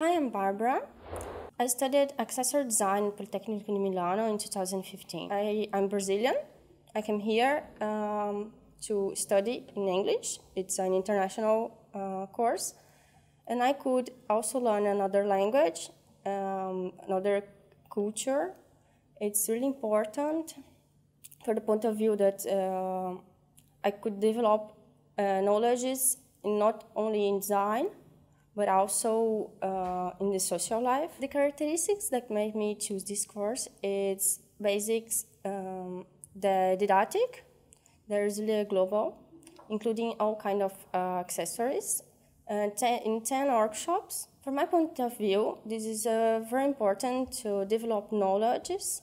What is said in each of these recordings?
Hi, I'm Barbara. I studied accessory design at Politecnico di Milano in 2015. I'm Brazilian. I came here to study in English. It's an international course. And I could also learn another language, another culture. It's really important for the point of view that I could develop knowledges not only in design, but also in the social life. The characteristics that made me choose this course is basics, the didactic, there is really global, including all kind of accessories, in 10 workshops. From my point of view, this is very important to develop knowledges,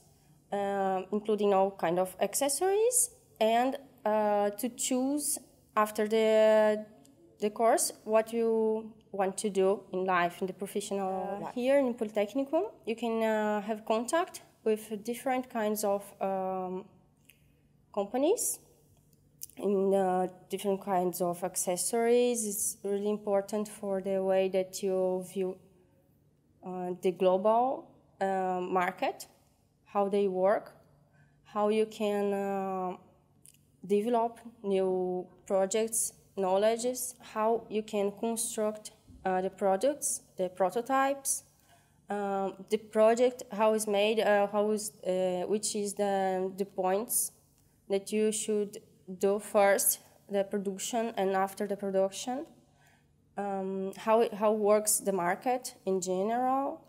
including all kind of accessories, and to choose after the course what you want to do in life, in the professional life. Here in Politecnico, you can have contact with different kinds of companies in different kinds of accessories. It's really important for the way that you view the global market, how they work, how you can develop new projects, knowledges, how you can construct the products, the prototypes, the project, how it's made, which is the points that you should do first, the production and after the production, how works the market in general,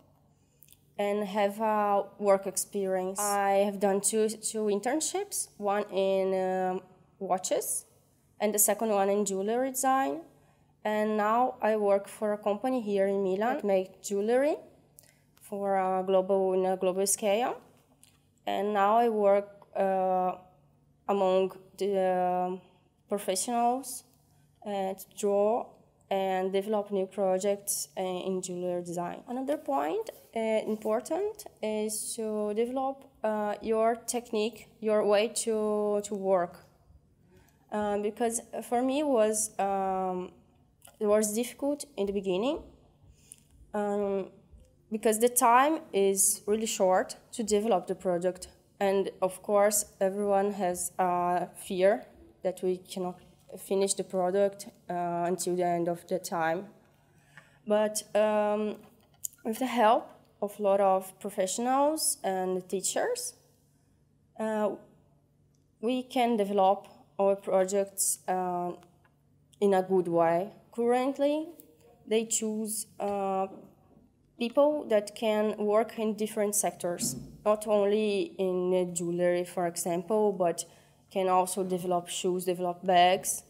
and have a work experience. I have done two internships, one in watches and the second one in jewelry design. And now I work for a company here in Milan that makes jewelry for a global scale. And now I work among the professionals to draw and develop new projects in jewelry design. Another point important is to develop your technique, your way to work. Because for me it was difficult in the beginning because the time is really short to develop the project, and of course everyone has a fear that we cannot finish the product until the end of the time. But with the help of a lot of professionals and teachers, we can develop our projects in a good way. Currently, they choose people that can work in different sectors, not only in jewelry, for example, but can also develop shoes, develop bags,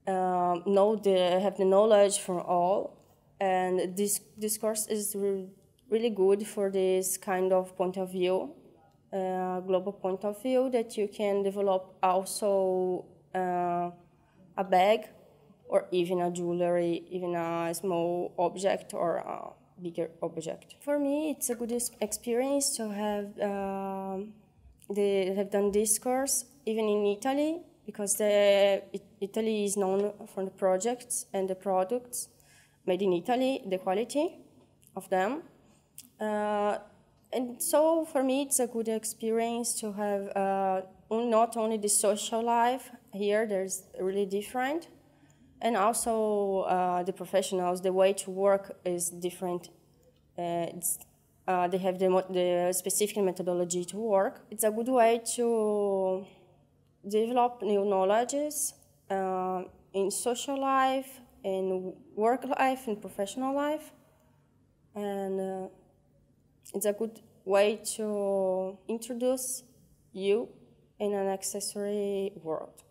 have the knowledge from all. And this course is really good for this kind of point of view, global point of view, that you can develop also a bag or even a jewelry, even a small object or a bigger object. For me, it's a good experience to have done this course, even in Italy, because Italy is known for the projects and the products made in Italy, the quality of them. And so for me, it's a good experience to have not only the social life here, there's really different, and also the professionals, the way to work is different. They have the specific methodology to work. It's a good way to develop new knowledges in social life, in work life, in professional life, and it's a good way to introduce you in an accessory world.